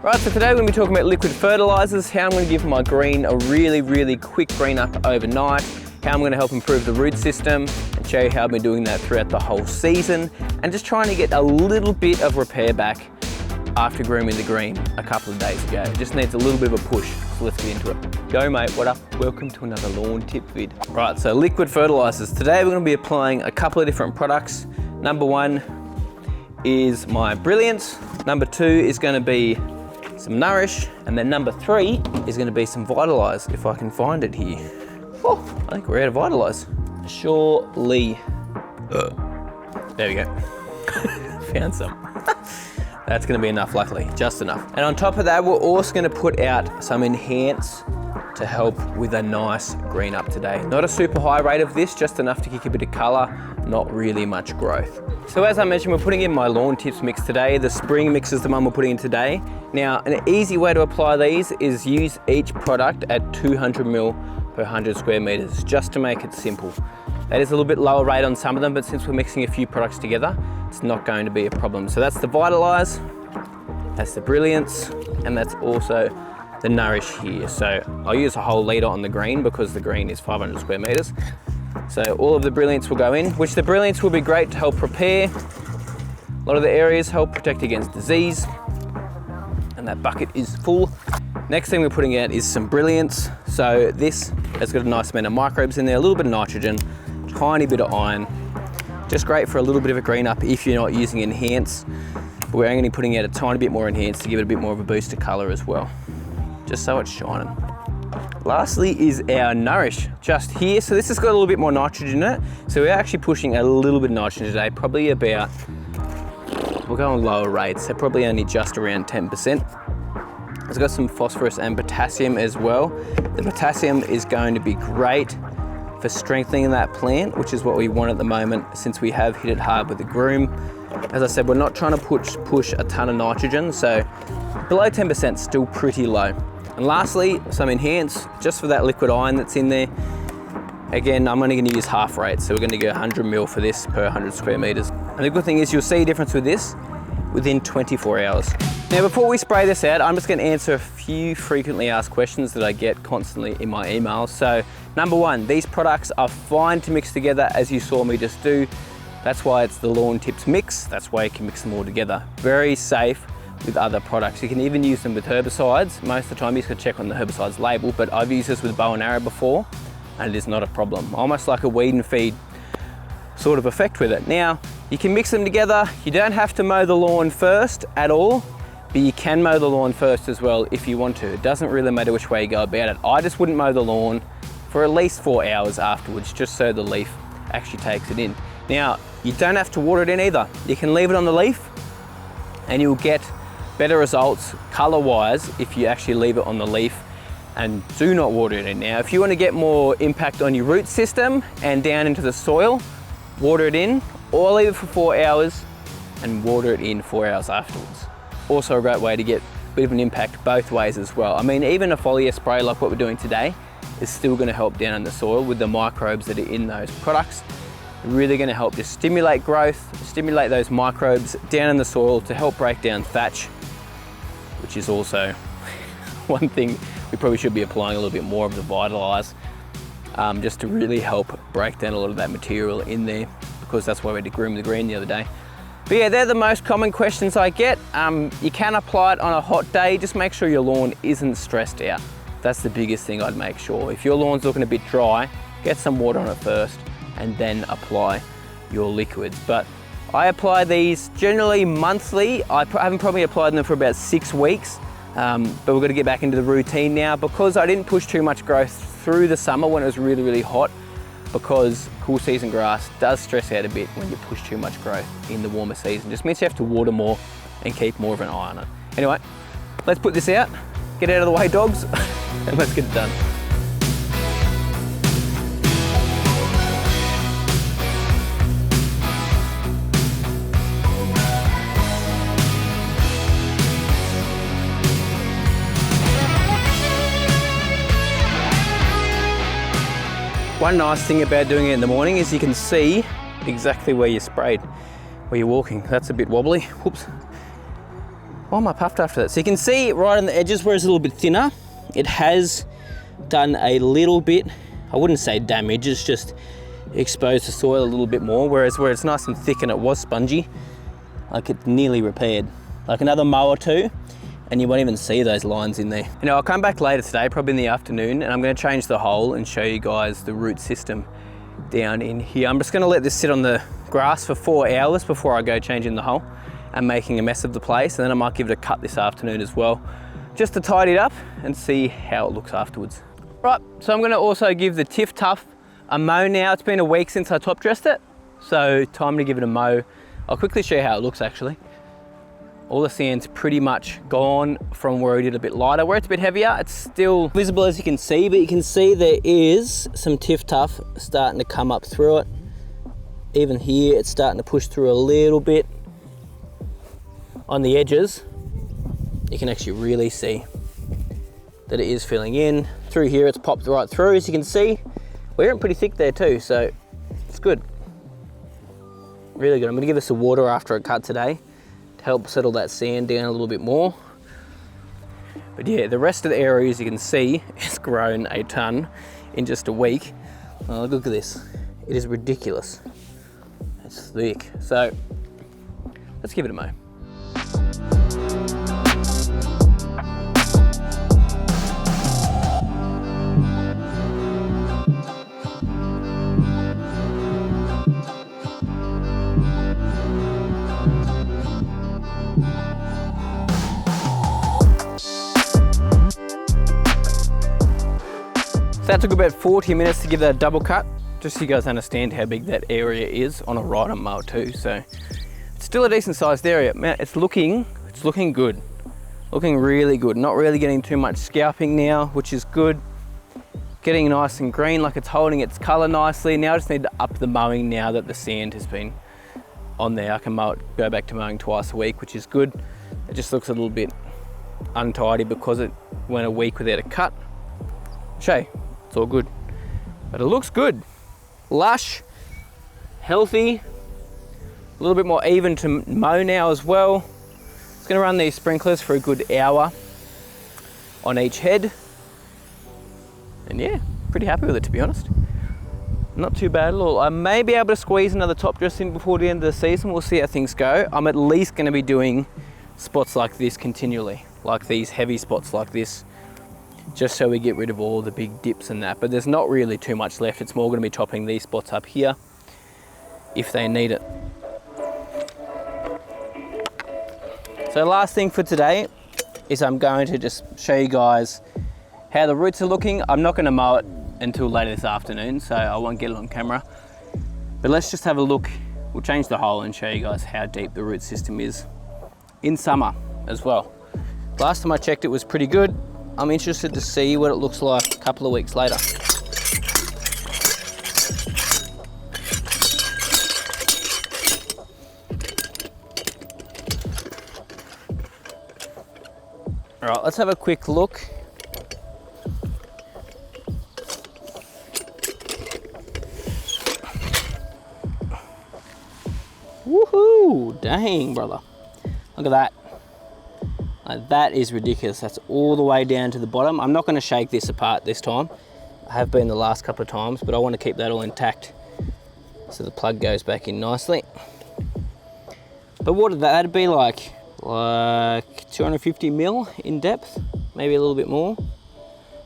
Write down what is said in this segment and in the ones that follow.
Right, so today we're going to be talking about liquid fertilisers, how I'm going to give my green a really quick green up overnight, how I'm going to help improve the root system and show you how I've been doing that throughout the whole season, and just trying to get a little bit of repair back after grooming the green a couple of days ago. It just needs a little bit of a push, so let's get into it. Yo mate, what up? Welcome to another lawn tip vid. Right, so liquid fertilisers. Today we're going to be applying a couple of different products. Number one is my Brilliance. Number two is going to be some Nourish, and then number three is going to be some Vitalise, if I can find it here. Oh, I think we're out of Vitalise. Surely. There we go. Found some. That's going to be enough, luckily, just enough. And on top of that, we're also going to put out some Enhance to help with a nice green up today. Not a super high rate of this, just enough to kick a bit of colour, not really much growth. So as I mentioned, we're putting in my lawn tips mix today. The spring mix is the one we're putting in today. Now, an easy way to apply these is use each product at 200 ml per 100 square meters, just to make it simple. That is a little bit lower rate on some of them, but since we're mixing a few products together, it's not going to be a problem. So that's the Vitalise, that's the Brilliance, and that's also the Nourish here. So I'll use a whole litre on the green because the green is 500 square meters. So all of the Brilliance will go in, which the Brilliance will be great to help repair. A lot of the areas help protect against disease. And that bucket is full. Next thing we're putting out is some Brilliance. So this has got a nice amount of microbes in there, a little bit of nitrogen, tiny bit of iron. Just great for a little bit of a green up if you're not using Enhance. But we're only putting out a tiny bit more Enhance to give it a bit more of a boost of colour as well, just so it's shining. Lastly is our Nourish, just here. So this has got a little bit more nitrogen in it. So we're actually pushing a little bit of nitrogen today, probably about, we're going lower rates, so probably only just around 10%. It's got some phosphorus and potassium as well. The potassium is going to be great for strengthening that plant, which is what we want at the moment since we have hit it hard with the groom. As I said, we're not trying to push a ton of nitrogen, so below 10% is still pretty low. And lastly, some Enhance, just for that liquid iron that's in there. Again, I'm only going to use half rate, so we're going to go 100 ml for this per 100 square meters. And the good thing is you'll see a difference with this within 24 hours. Now, before we spray this out, I'm just going to answer a few frequently asked questions that I get constantly in my emails. So, number one, these products are fine to mix together as you saw me just do. That's why it's the lawn tips mix. That's why you can mix them all together. Very safe with other products. You can even use them with herbicides. Most of the time you just gotta check on the herbicide's label, but I've used this with bow and arrow before and it is not a problem. Almost like a weed and feed sort of effect with it. Now, you can mix them together. You don't have to mow the lawn first at all, but you can mow the lawn first as well if you want to. It doesn't really matter which way you go about it. I just wouldn't mow the lawn for at least 4 hours afterwards, just so the leaf actually takes it in. Now, you don't have to water it in either. You can leave it on the leaf and you'll get better results color-wise if you actually leave it on the leaf and do not water it in. Now, if you want to get more impact on your root system and down into the soil, water it in, or leave it for 4 hours and water it in 4 hours afterwards. Also a great way to get a bit of an impact both ways as well. I mean, even a foliar spray like what we're doing today is still going to help down in the soil with the microbes that are in those products. Really going to help just stimulate growth, stimulate those microbes down in the soil to help break down thatch, which is also one thing we probably should be applying a little bit more of the Vitalise, just to really help break down a lot of that material in there, because that's why we had to groom the green the other day. But yeah, they're the most common questions I get. You can apply it on a hot day, just make sure your lawn isn't stressed out. That's the biggest thing I'd make sure. If your lawn's looking a bit dry, get some water on it first and then apply your liquids. But I apply these generally monthly. I haven't probably applied them for about 6 weeks, but we've got to get back into the routine now because I didn't push too much growth through the summer when it was really hot, because cool season grass does stress out a bit when you push too much growth in the warmer season. Just means you have to water more and keep more of an eye on it. Anyway, let's put this out, get out of the way dogs, and let's get it done. One nice thing about doing it in the morning is you can see exactly where you sprayed, where you're walking. That's a bit wobbly, whoops. Why am I puffed after that? So you can see right on the edges where it's a little bit thinner, it has done a little bit, I wouldn't say damage, it's just exposed the soil a little bit more, whereas where it's nice and thick and it was spongy, like it's nearly repaired. Like another mow or two, and you won't even see those lines in there. You know, I'll come back later today, probably in the afternoon, and I'm gonna change the hole and show you guys the root system down in here. I'm just gonna let this sit on the grass for 4 hours before I go changing the hole and making a mess of the place, and then I might give it a cut this afternoon as well, just to tidy it up and see how it looks afterwards. Right, so I'm gonna also give the Tiftuf a mow now. It's been a week since I top dressed it, so time to give it a mow. I'll quickly show you how it looks actually. All the sand's pretty much gone from where we did a bit lighter. Where it's a bit heavier, it's still visible as you can see, but you can see there is some Tiftuf starting to come up through it. Even here, it's starting to push through a little bit. On the edges, you can actually really see that it is filling in. Through here, it's popped right through. As you can see, we're getting pretty thick there too, so it's good. Really good. I'm gonna give this a water after a cut today to help settle that sand down a little bit more. But yeah, the rest of the area, as you can see, has grown a ton in just a week. Oh, look at this. It is ridiculous. It's thick. So let's give it a mow. So that took about 40 minutes to give that a double cut, just so you guys understand how big that area is on a rider mow too. So it's still a decent sized area. Man, it's looking good. Looking really good. Not really getting too much scalping now, which is good. Getting nice and green, like it's holding its color nicely. Now I just need to up the mowing now that the sand has been on there. I can mow it, go back to mowing twice a week, which is good. It just looks a little bit untidy because it went a week without a cut. Shay. It's all good, but it looks good. Lush, healthy, a little bit more even to mow now as well. It's gonna run these sprinklers for a good hour on each head. And yeah, pretty happy with it, to be honest. Not too bad at all. I may be able to squeeze another top dress in before the end of the season. We'll see how things go. I'm at least gonna be doing spots like this continually, like these heavy spots like this, just so we get rid of all the big dips and that. But there's not really too much left. It's more going to be topping these spots up here if they need it. So last thing for today is I'm going to just show you guys how the roots are looking. I'm not going to mow it until later this afternoon, so I won't get it on camera. But let's just have a look. We'll change the hole and show you guys how deep the root system is in summer as well. Last time I checked, it was pretty good. I'm interested to see what it looks like a couple of weeks later. All right, let's have a quick look. Woohoo! Dang, brother. Look at that. That is ridiculous. That's all the way down to the bottom. I'm not going to shake this apart this time. I have been the last couple of times, but I want to keep that all intact so the plug goes back in nicely. But what would that'd be like 250 mil in depth, maybe a little bit more,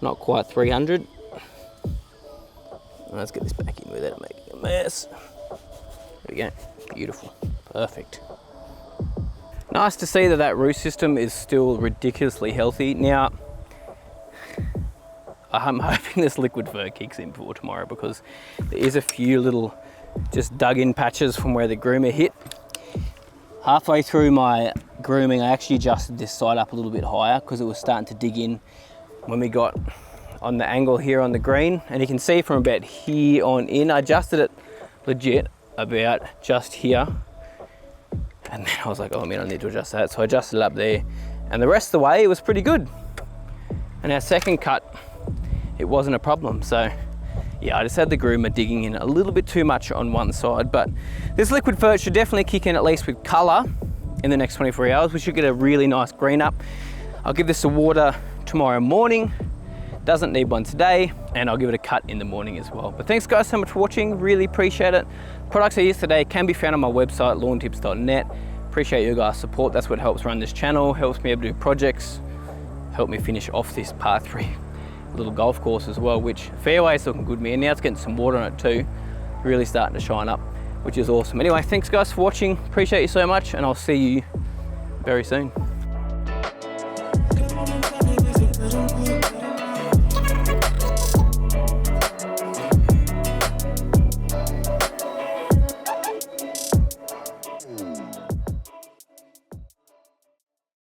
not quite 300. Let's get this back in without making a mess. There we go. Beautiful. Perfect. Nice to see that that root system is still ridiculously healthy. Now, I'm hoping this liquid fur kicks in for tomorrow, because there is a few little just dug in patches from where the groomer hit. Halfway through my grooming, I actually adjusted this side up a little bit higher because it was starting to dig in when we got on the angle here on the green. And you can see from about here on in, I adjusted it legit about just here. And then I was like, oh man, I need to adjust that. So I adjusted it up there, and the rest of the way it was pretty good. And our second cut, it wasn't a problem. So yeah, I just had the groomer digging in a little bit too much on one side, but this liquid fert should definitely kick in at least with color in the next 24 hours. We should get a really nice green up. I'll give this a water tomorrow morning. Doesn't need one today, and I'll give it a cut in the morning as well. But thanks guys so much for watching, really appreciate it. Products I used today can be found on my website, lawntips.net. Appreciate your guys' support. That's what helps run this channel, helps me able to do projects, help me finish off this par 3 little golf course as well, which fairway is looking good to me, and now it's getting some water on it too, really starting to shine up, which is awesome. Anyway, thanks guys for watching, appreciate you so much, and I'll see you very soon.